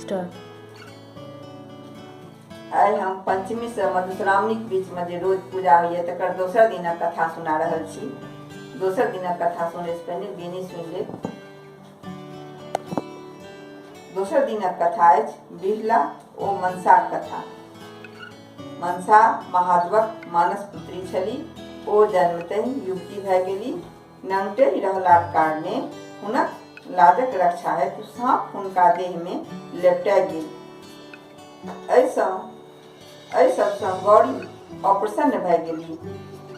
Start. आइ हम पंचमी से मधुश्रावणी के बीच में रोज पूजा हुई है तक दोसर दिन कथा सुना रहल छी। दोसर दिन कथा सुने से पहले बेनी सुन ले। दोसर दिन कथा अछि बिहला ओ मनसा कथा। मनसा महादेवक मानस पुत्री छली। ओ जन्मतहि युवती भए गेली। नंगटे रहलाक कारणे हुनक लाजक रक्षा हेतु साँप हुनका देह में लेपटा गेल। एहि सबसँ गौरी अप्रसन्न भए गेली।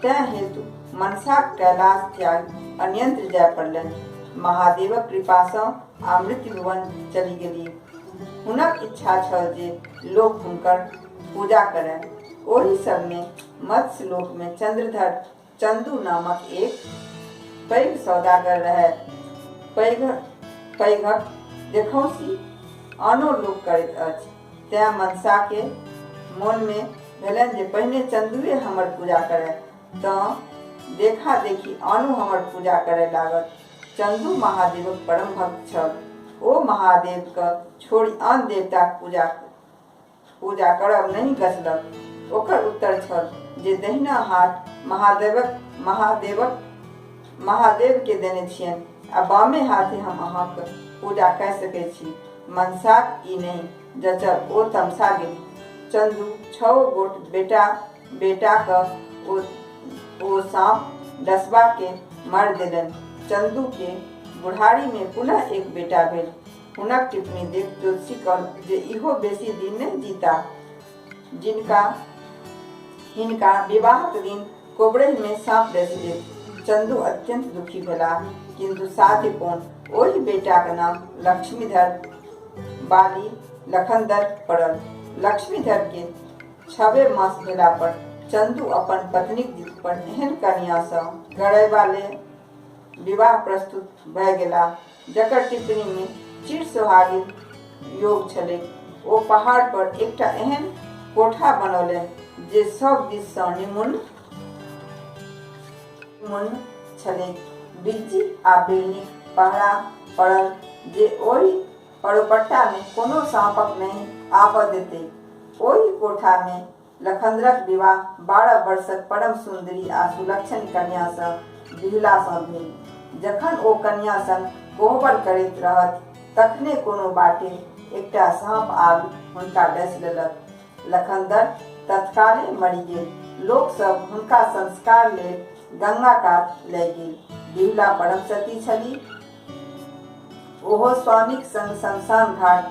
तैं हेतु मनसाक कैलाश त्याग अन्यंत्र जाय पड़लनि। महादेवक कृपासँ अमृत वन चली गेली। हुनक इच्छा छल जे लोक हुनकर पूजा करय। ओहि सबमे मत्स्य लोक में चंद्रधर चंदू नामक एक पैघ सौदागर रहै। पैघक देखौंसी आनो लोक करैत अछि। तैं मनसा के मन में भेलनि जे पहिने चंदुए हमर पूजा करय तऽ देखा देखी आनो हमर पूजा करय लागत। चंदू महादेवक परम भक्त छल। ओ महादेव के छोड़ि आन देवताक पूजा करब नहीं गछलक। ओकर उत्तर छल जे दहिना हाथ महादेव के देने छियनि आ बामे हाथे हम अहाँक पूजा कय सकै छी। मनसाक ई नहीं जचल। ओ तमसा गेली। चंदू 6 गोट बेटा के ओ सांप डसबा के मार देलनि। चंदू के बुढ़ारी में पुनः एक बेटा भेल। हुनक टिप्पणी देख ज्योतिषी कहल जे इहो बेसी दिन नहीं जीता। हिनका विवाहक दिन कोबरहि में सांप डस गेल। चंदू अत्यंत दुखी भेला किंतु साध्य कोन। ओहि बेटाक नाम लक्ष्मीधर बाली लखनदर पड़ल। लक्ष्मीधर के 6 मास भेला पर चंदू अपन पत्नीक जिद पर एहन कन्या सँ गड़यबा ले विवाह प्रस्तुत भए गेला जकर टिप्पणी में चिर सोहागिन योग छलै। ओ पहाड़ पर एकटा एहन कोठा बनौलनि जे सब दिस सँ निमुन छलै। बिज्जी आ बिरनीक पहरा पड़ल जे ओहि परोपट्टा में कोनो सांपक नहीं आबऽ देतै। ओहि कोठा में लखनदरक विवाह 12 वर्षक परम सुंदरी आ सुलक्षण कन्या सँ बिहला सँ भेल। जखन ओ कन्या संग कोहबर करैत रहत तखने कोनो बाटे एकटा सांप आबि हुनका डस लेलक। लखनदर तत्काले मरि गेल। लोक सब हुनका संस्कार लेल गंगा कात लय गेल। बिहुला परम सती छली। ओहो स्वामीक संग शमशान घाट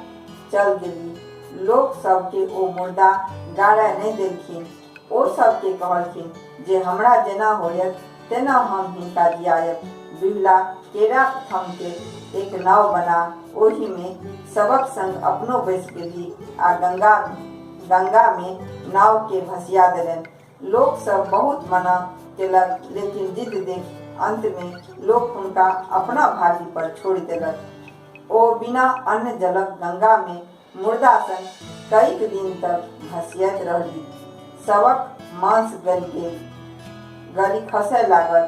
चल गेली। लोक सबके ओ मुर्दा गाड़य नहीं देलखिन। ओ सबके कहलखिन जे हमरा जेना होयत तेना हम हिनका जियायब। बिहुला केराक थम के एक नाव बना ओहि में सबक संग अपनो बैस गेली आ गंगा में नाव के भसिया देलनि। लोक सब बहुत मना केलक लेकिन जिद देख अंत में लोक हुनका अपना भागी पर छोड़ देलक। ओ बिना अन्न जलक गंगा में मुर्दा संग कईक दिन तक भसियत रहली। सबक मांस गली खसय लागल।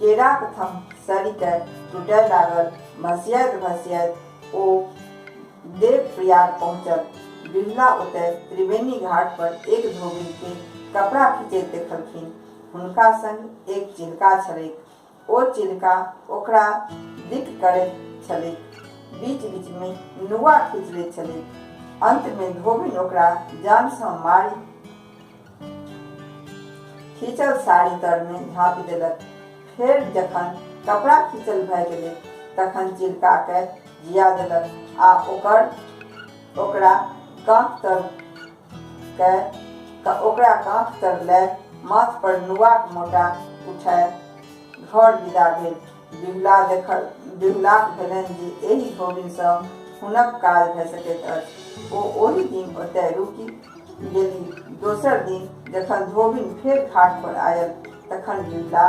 केराक थम सड़ी के टूटय लागल। भसियत ओ देवप्रयाग पहुँचल। बिहुला ओतय त्रिवेणी घाट पर एक धोबी के कपड़ा खींचैत देखलखिन। हुनका संग एक चिल्का छलैक। ओ चिल्का ओकरा दिक करैत छलैक। बीच बीच में नुआ खींच लैत छलैक। अंत में धोबिन ओकरा जान सँ मारि खींचल साड़ी तर में झाँपि देलक। फेर जखन कपड़ा खींचल भए गेलै तखन चिल्का के जिया देलक आ ओकरा कांख तर लय माथ पर नुआक मोटा उठाय घर विदा भेल। बिहुलाक भेलनि जे एहि धोबिन सँ हुनक काज भए सकैत अछि। ओ ओहि दिन ओतय रुकि गेली। दोसर दिन जखन धोबिन फेर घाट पर आयल तखन बिहुला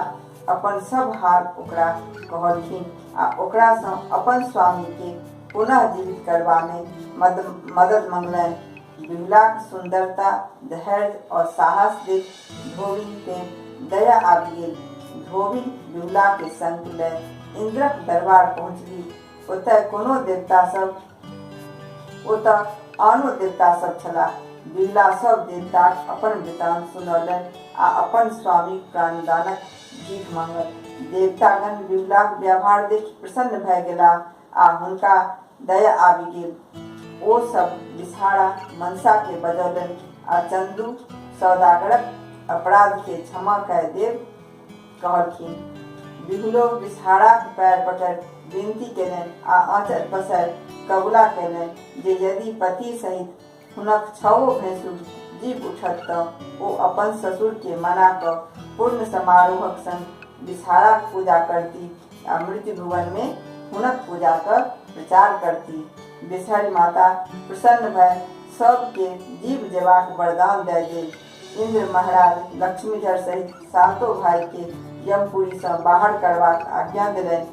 अपन सब हाल ओकरा कहलखिन आ ओकरा सँ अपन स्वामी के पुनः जीवित करबा में मदद मंगलनि। बिहुलाक सुंदरता धैर्य और साहस देख धोबिन के दया आबि गेल। धोबिन बिहुला के संग लय इंद्रक दरबार पहुँचली। ओतय कोनो देवता सब ओतऽ आनो देवता सब छलाह। बिरला सब देवताक अपन वृतांत सुनौलनि आ अपन स्वामी प्राणदानक भीख मांगल। देवतागण बिरलाक व्यवहार देखि प्रसन्न भए गेलाह आ हुनका दया आबि गेल। ओ सब बिषहारा मनसा के बजौलनि आ चंदू सौदागरक अपराध के क्षमा कय देब कहलखिन। बिहुलो बिषहाराक पैर पकड़ि विनती केलनि आ आँचर पसारि कबूला केलनि जे यदि पति सहित हुनक 6 भैंसुर जीव उठत तऽ ओ अपन ससुर के मना कऽ पूर्ण समारोहक संग बिषहाराक पूजा करती आ मृत्यु भुवन में हुनक पूजा कर प्रचार करती। बिषहरि माता प्रसन्न भय सबके जीव जेबाक वरदान दय गेल। इंद्र महाराज लक्ष्मीधर सहित 7 भाई के यमपुरी से बाहर करबाक आज्ञा देलनि।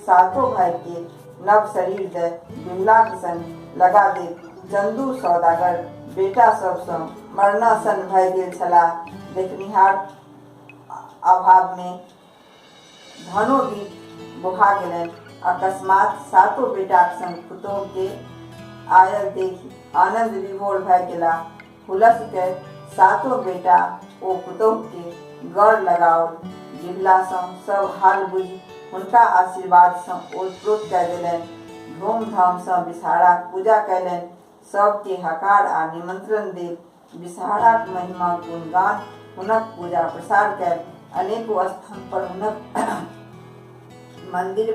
7 भाई के नव शरीर दय बिमलाक संग लगा दे। चंदू सौदागर बेटा सबसँ मरणासन भए गेल छलाह। देखनिहार अभाव में धनो भी बुझा गेलनि। अकस्मात 7 बेटाक संग पुतोह के आयल देखि आनंद विभोर भए गेलाह। हुलस के 7 बेटा ओ पुतोह के गौर लगाओल। बिरला सँ सब हाल बुझि हुनका आशीर्वाद सँ ओतप्रोत कय देलनि। धूमधाम सँ बिषहाराक पूजा कयलनि। सबके हकार आ निमंत्रण देल। बिषहाराक महिमा गुणगान हुनक पूजा प्रसार कयल। अनेको स्थान पर हुनक मंदिर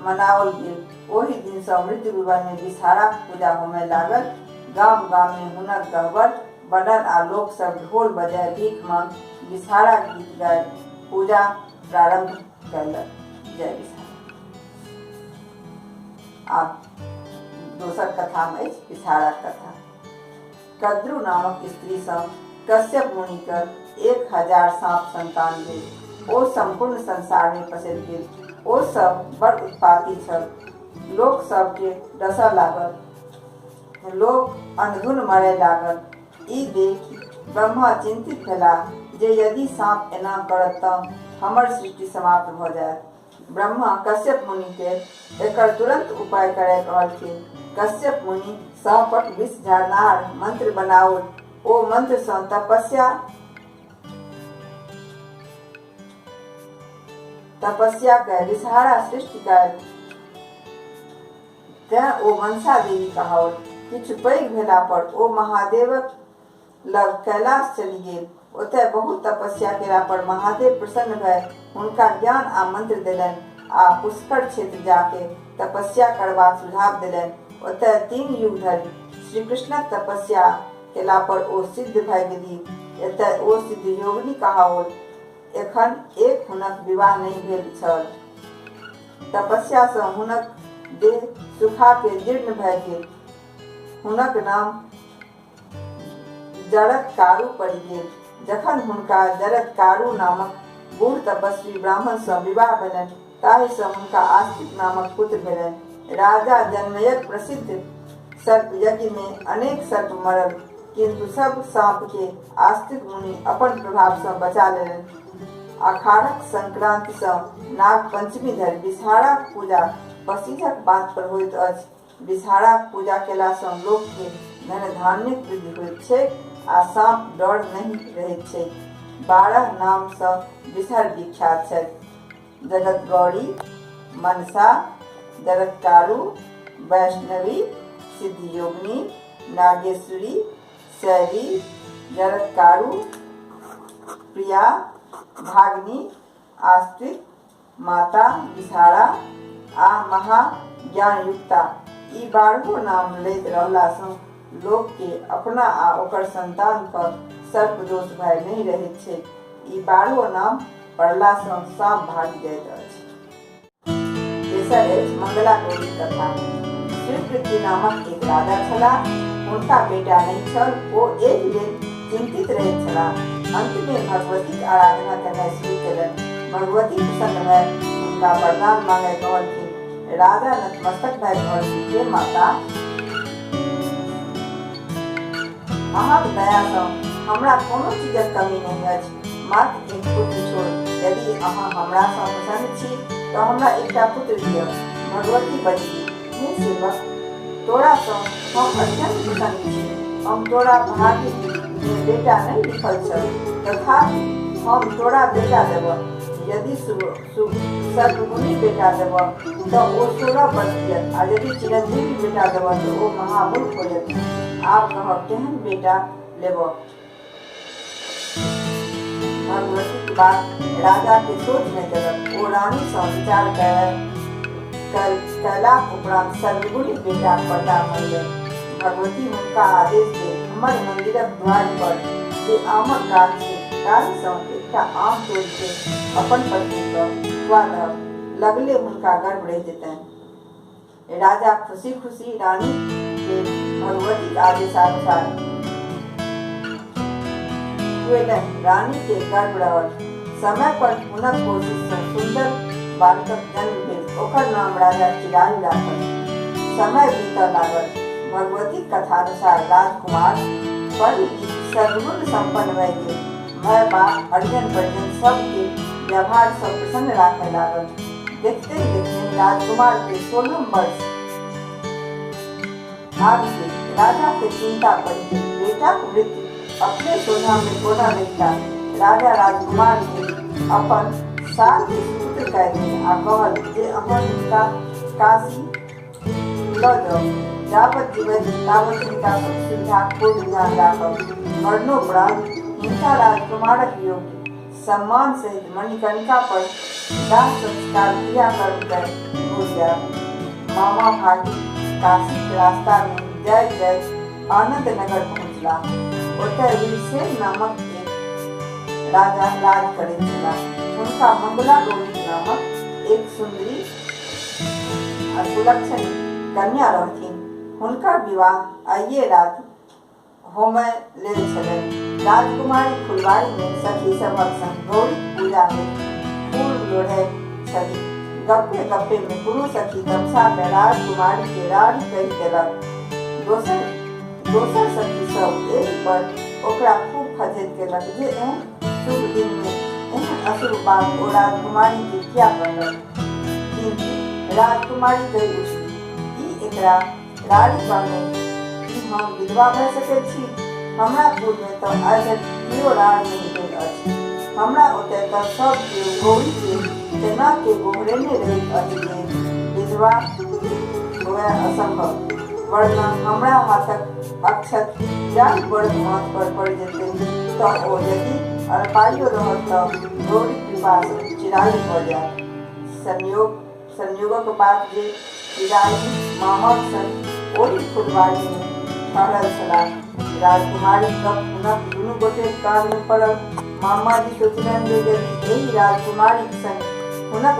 मनाओल गेल। ओहि दिन सँ मृत्यु भुवन में बिषहाराक पूजा होमय लागल। गाम गाम में हुनक गह्वर बनल आ लोक सब ढोल बजाय भीख मांग बिषहाराक गीत गाय पूजा प्रारंभ कयलक। जय बिषहारा। आब दोसर कथा में बिषहाराक कथा। कद्रु नामक स्त्री सँ कश्यप मुनि के 1000 सांप संतान भेल। ओ संपूर्ण संसार में पसरि गेल। ओ सब बड़ उत्पाती छल। लोक सब के डसऽ लागल। लोक अंधुन मरय लागल। ई देखि ब्रह्मा चिंतित भेलाह जे यदि सांप एना करत तऽ हमर सृष्टि समाप्त भऽ जायत। ब्रह्मा कश्यप मुनि के एकर तुरंत उपाय करय कहलखिन। कश्यप मुनि सांपक विष झाड़नाहार मंत्र बनाओल। ओ मंत्र सँ तपस्या कय बिषहारा सृष्टि कयल। तें ओ मनसा देवी कहाओल। किछु पैघ भेला पर ओ महादेवक लग कैलाश चलि गेल। ओतय बहुत तपस्या केला पर महादेव प्रसन्न भय हुनका ज्ञान आ मंत्र देलनि आ पुष्कर क्षेत्र जाके तपस्या करबाक सुझाव देलनि। ओतय 3 युग धरि श्री कृष्णक तपस्या केला पर ओ सिद्ध भय गेलीह। एतय ओ सिद्ध योगिनी कहाओल। एखन एक हुनक विवाह नहीं भेल छल। तपस्या सँ हुनक देह सुखा के जीर्ण भय गेल। हुनक नाम जरत्कारु पड़ि गेल। जखन हुनका जरत्कारु नामक बूढ़ तपस्वी ब्राह्मण सँ विवाह भेलनि ताहि सँ हुनका आस्तिक नामक पुत्र भेलनि। राजा जनमेजय प्रसिद्ध सर्प यज्ञ में अनेक सर्प मरल, किंतु सब सांप के आस्तिक मुनि अपन प्रभाव सँ बचा लेलनि। अखाड़क संक्रांति सँ नाग पंचमी धरि बिषहाराक पूजा पसीजक बात पर होइत अछि। बिषहाराक पूजा केला सँ लोक के धन धान्यक वृद्धि होइत छैक आ सांप डर नहीं रहैत छैक। 12 नाम सँ बिषहरि विख्यात छथि। जगत गौरी, मनसा, जरत्कारु, वैष्णवी, सिद्धियोगिनी, नागेश्वरी, शैली, जरत्कारु, प्रिया, भागिनी, आस्तिक, माता बिषहारा आ महाज्ञानयुक्ता। ई 12 नाम लैत रहला सँ लोक के अपना आ ओकर संतान पर सर्प दोष भय नहीं रहैत छै। ई 12 नाम पढ़ला सँ सांप भागि जाइत अछि। तेसर अछि मंगला गौरी कथा। श्रीकृति नामक एक राजा छलाह। हुनका बेटा नहीं छल। ओ एहि लेल चिंतित रहैत छलाह। अंत में भगवतीक आराधना करनाइ शुरू केलनि। भगवती प्रसन्न भय हुनका वरदान मांगय कहलखिन। राजा नतमस्तक भय कहलखिन, हे माता, अहाँक दया सँ हमरा कोनो चीजक कमी नहीं अछि। मात्र एक पुत्र छोड़। यदि अहाँ हमरा सँ प्रसन्न छी तऽ हमरा एकटा पुत्र दिअ। भगवती बजलीह, हे सेवक, तोरा सँ हम अत्यंत प्रसन्न छी। हम तोरा भाग्य में बेटा नहीं लिखल छल, तथापि हम तोरा बेटा देब। यदि सर्वगुणी बेटा देब तो ओ 16 बरसियत, आ यदि चिरंजीवी बेटा देब तो ओ महामूर्ख होयत। आब कह केहन बेटा लेब। भगवती की बात राजा के सोच में चलल। ओ रानी सँ विचार कयलाक उपरांत सर्वगुणी बेटा पता मनलै। भगवती हुनका आदेश दे हमर मंदिरक द्वार पर जे आमक गाछ छै, ताहि सँ एकटा आम तोड़ि के अपन पत्नी के खुआ दहक, लगले हुनका गर्भ रहि जेतनि। राजा खुशी खुशी रानी के भगवती आदेशानुसार खुएलनि। रानी के गर्भ रहल। समय पर हुनक कोशिश सँ सुंदर बालकक जन्म भेल। ओकर नाम राजा चिरायु राखल। समय बीतऽ लागल। भगवती कथानुसार राजकुमार पढ़ लिख सर्वगुण संपन्न भए गेल। माय बाप अर्जन परिजन सबके व्यवहार सँ प्रसन्न राखय लागल। देखते देखते राजकुमार के 16 वर्ष आबि गेल। राजा के चिंता बढ़ि गेल। बेटाक मृत्यु अपने सोझा में कोना रहिता। राजा राजकुमार के अपन साथ पुत्र कह देलनि आ कहल जे अहाँ हुनका काशी लऽ जाउ। जाबत जीवैत ताबत हुनका सुख सुविधा खूब ध्यान राखब। मरणोपरांत हिनका राजकुमारक योग्य सम्मान सहित मणिकर्णिका पर दाह संस्कार क्रियाकर्म कर हो जायब। मामा भागी काशी के रास्ता में जय जय आनंद नगर पहुँचला। ओतय वीरसेन नामक एक राजा राज करैत छलाह। हुनका मंगला गौरी नामक एक सुंदरी आ सुलक्षणी कन्या रहथिन। हुनकर विवाह आइए रात होमय लेल छलनि। राजकुमारी फुलवारी में सखी सभक संग गौरी पूजा में फूल लोढ़ै छली। गप्पे गप्पे में कोनो सखी तमसा के राजकुमारी के रानी कहि देलक। दोसर सखी सब एहि पर ओकरा खूब फजेत केलक जे एहन शुभ दिन में एहन अशुभ बात ओ राजकुमारी के किया कहलक। किंतु राजकुमारी कहि उठली, ई एकरा रानी कहने कि हम विधवा भऽ सकैत छी। हमरा कुल में तो आइ धरि कियो राज नहीं भेल अछि। हमरा ओतय तऽ सब केओ गौरी के तेना के गोहरेने रहैत अछि जे विधवा होबय असंभव। वर्ना हमरा हाथक अक्षत जाहि वर्ग माथ पर पड़ि जेतै तऽ ओ यदि अल्पायु रहत तऽ गौरी कृपा सँ चिरायु भऽ जायत। संयोगक बात जे चिरायु मामाक संग ओहि फुलवारी में ठहरल छलाह। राजकुमारी गप हुनक दुनू गोटे कान में पड़ल। मामा जी सोचलनि जे यदि एहि राजकुमारी संग हुनक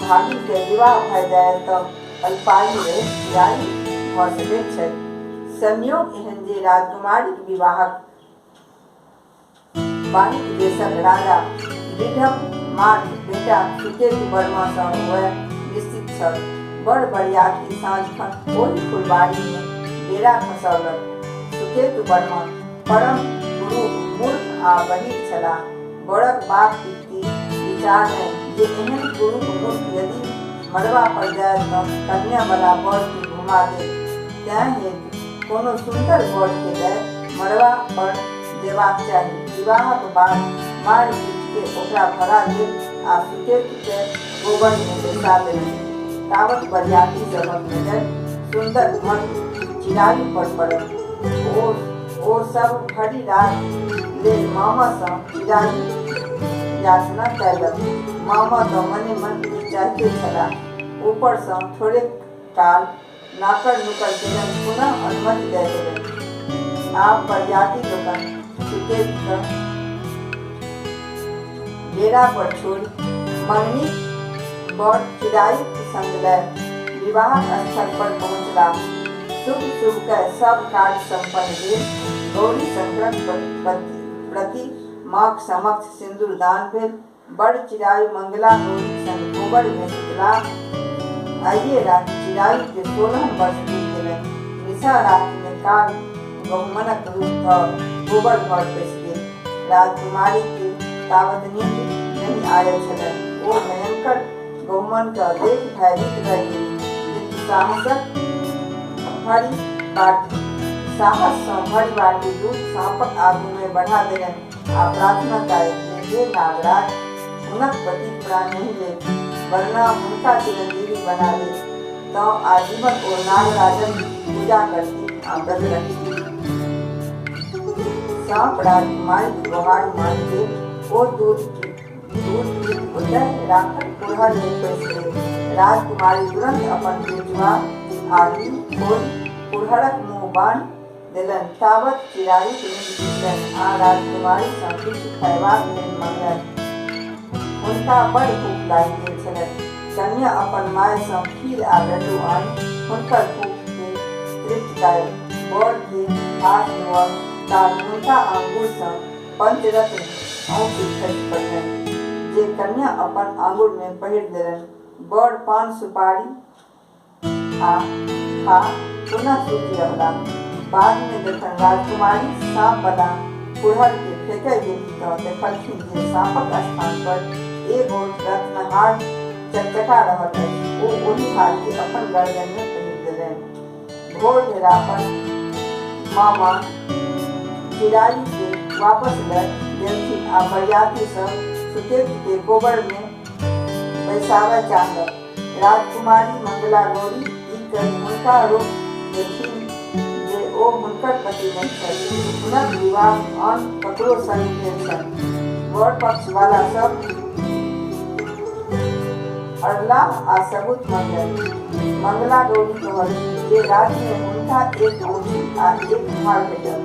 भागिन के विवाह भऽ जाय तऽ अल्पायु रहि चिरायु भऽ सकैत छै। संयोग एहन जे राजकुमारीक विवाहक वाणिज्य देशक राजा विक्रमार्क बेटा सुकेतु वर्मा सँ होबय निश्चित छल। बड़ बरियाती साँझ खन ओहि फुलवारी में डेरा खसौलक। सुकेतु वर्मा परम मूर्ख आ बहिर छलाह। बड़क बाप पित्ती विचार में जे एहन कुरूप मूर्ख यदि मरबा पर जाय तऽ कन्या वाला बर के घुमा दे। तें हेतु कोनो सुंदर बर के लय मरबा पर देबाक चाही। विवाहक बाद मारि पीट के ओकरा भगा देब आ सुकेतु के गोबर में बैसा देलनि। तावत बरियाती सभक नजर सुंदर भक्त चिरायु पर पड़ल। ओ सब भरी रात लेल मामा सँ चिरायु याचना कयलक। मामा तऽ मने मन चाहते छलाह। ऊपर सँ थोड़े काल नाकर नुकर केलनि, पुनः अनुमति दे देलनि। आब बरियाती लोकनि सुकेतु के डेरा पर छोड़ि मंगनी बर चिरायु के संग लय विवाह स्थल पर पहुँचला। शुभ के सब कार्य संपन्न भेल। गौरी शंकरक प्रति माँक समक्ष सिंदूर दान भेल। बड़ चिरायु मंगला गौरी संग गोबर में सुतला। आइए रात चिरायु के 16 वर्ष बीत गेलनि। निशा राति में काल गहुमनक रूप धऽ गोबर घर पैसि गेल। राजकुमारी के तावत नींद नहीं आयल छलनि। ओ भयंकर गहुमन के देख भयभीत भऽ गेली। साहसक भरी बाटी साहस सँ भरी बाटी दूध साँपक आगू में बढ़ा देलनि आ प्रार्थना कयलनि हे नागराज हुनक पति प्राण नहीं ले वरना हुनका चिरंजीवी बना दे तो आजीवन ओ नागराजन पूजा करती आ व्रत रखती। सांप राजकुमारी की गुहार मान के ओ दूध उदय राखल कुल्हड़ में पैसले राजकुमारी तुरंत अपन बेटुआ आदि खोल कुल्हड़क मुँह बांध देलन तावत चिरारी के नींद टूटलनि आ राजकुमारी सँ किछु खयबाक लेल मंगलनि। हुनका बड़ भूख लागि गेल छलनि। कन्या अपन माय सँ खीर आ लड्डू आनि हुनकर भूख के तृप्त कयल। बर के हाथ धोअब काल हुनका आंगुर सँ पंचरत्न औंठी खसि पड़लनि जे कन्या अपन आंगुर में पहिर देलनि। बड़ पान सुपारी आ खा पुनः सूति रहला। बाद में जखन राजकुमारी सांप बला कुल्हड़ के फेंकै गेली तऽ देखलखिन जे सांपक स्थान पर एगो रत्नहार चकचका रहल अछि। ओ ओहि हार के अपन गर्दन में पहिर देलनि। भोर भेला पर मामा चिरारी के वापस लऽ गेलखिन आ बरियाती सब सुतेती के कोबर में बैसाबय चाहलक। राजकुमारी मंगला गौरी ई कहि हुनका रोक देलखिन जे ओ हुनकर पति नहीं छथि। हुनक विवाह आन ककरो संग भेल छनि। बर पक्ष वाला सब अरला आ सबूत मंगलनि। मंगला गौरी कहलनि जे रात में हुनका एक औंठी आ एक हार भेटल।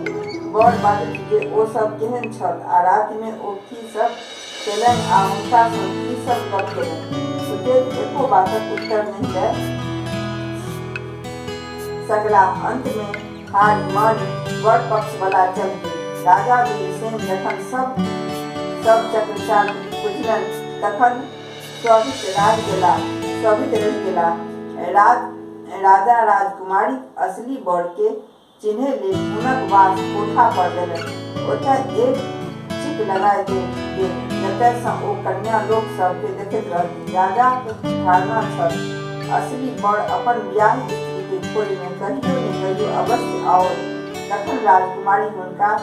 बर बाजल जे ओ सब केहन छल आ रात में ओ की सब केलनि आ हुनका सँ की सब गप केलनि। सुतेत एको बातक उत्तर नहीं दऽ सकला। अंत में हार मानि बर पक्ष वाला चल गेल। राजा वीरसेन जखन सब चक्रचाल बुझलनि तखन स्वभित रहि गेला। राजा राजकुमारी असली बर के चिन्हे लेल हुनक वास कोठा पर देलनि। ओतय एक चिक लगाय देल गेल जतय सँ ओ कन्या लोक सब के देखैत रहती। राजा के धारणा छल असली बर अपन बियाह स्त्री के खोज में कहियो ने कहियो अवश्य आओत। तखन राजकुमारी हुनका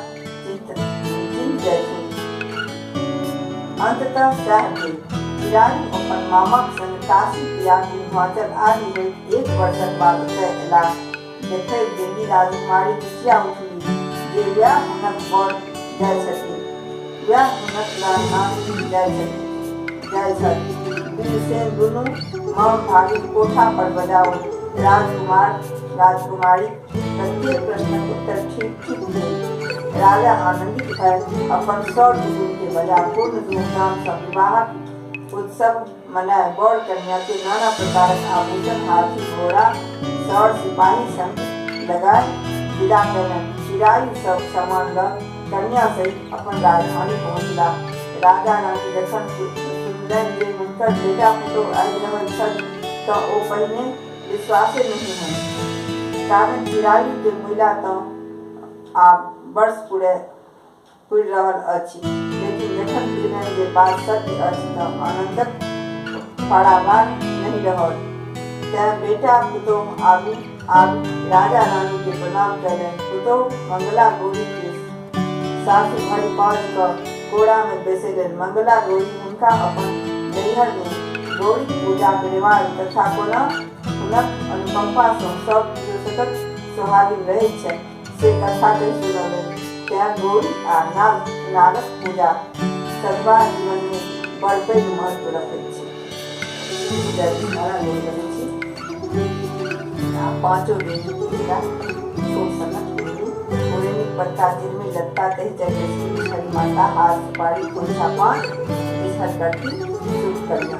चिन्ह जयथिन। अंततः सएह भेल। चिरारी अपन मामाक संग काशी प्रयाग हिमाचल आदि होइत एक वर्षक बाद ओतय अयलाह। देखैत देवी राजकुमारी खिसिया उठली जे वएह हुनक बर जाइ छथिन, वएह हुनक राजधानी जाइ छथि। वीरसेन दुनू मौन भागी कोठा पर बजाओ। राजकुमारी प्रत्येक प्रश्नक उत्तर ठीक भेल। राजा आनंदित भऽ अपन सौर बुजुर्ग के बजा पूर्ण धूमधाम सँ विवाहक उत्सव मनाय बर कन्या के नाना प्रकारक आभूषण हाथी घोड़ा सौर सिपाही संग लगाय विदा कयलनि। चिरायु सब सामान लऽ कन्या सहित अपन राजधानी पहुँचला। राजा रानी जखन सुनलनि जे हुनकर बेटा पुतोह आबि रहल छल तऽ ओ पहिने विश्वासे नहीं होनि। कारण चिरायु के मुइला तऽ आब वर्ष पुरि रहल अछि, लेकिन जखन बुझलनि जे बात सत्य अछि तऽ आनंदक पारावार नहीं रहल। तें बेटा पुतोह आगू राजा रानी के प्रणाम कयलनि। पुतोह मंगला गौरी के सासु भरि पाँच कऽ कोड़ा में बैसेलनि। मंगला गौरी हुनका अपन नैहर में गौरी पूजा के रिवाज तथा कोना हुनक अनुकंपा सँ सब केओ सतत सोहागिन रहैत छथि से कथा कहि सुनौलनि। तें गौरी आ नागक पूजा सतबा जीवन में बड़ पैघ महत्व रखैत छै। पाँचों बेटी पूजा छोट सनक मुरैनी पत्ता जिरमी लत्ता तहि जगदीश्वरी छड़ी माता हाथ सुपारी खोइछा पान बिसहर करती शुभ कन्या।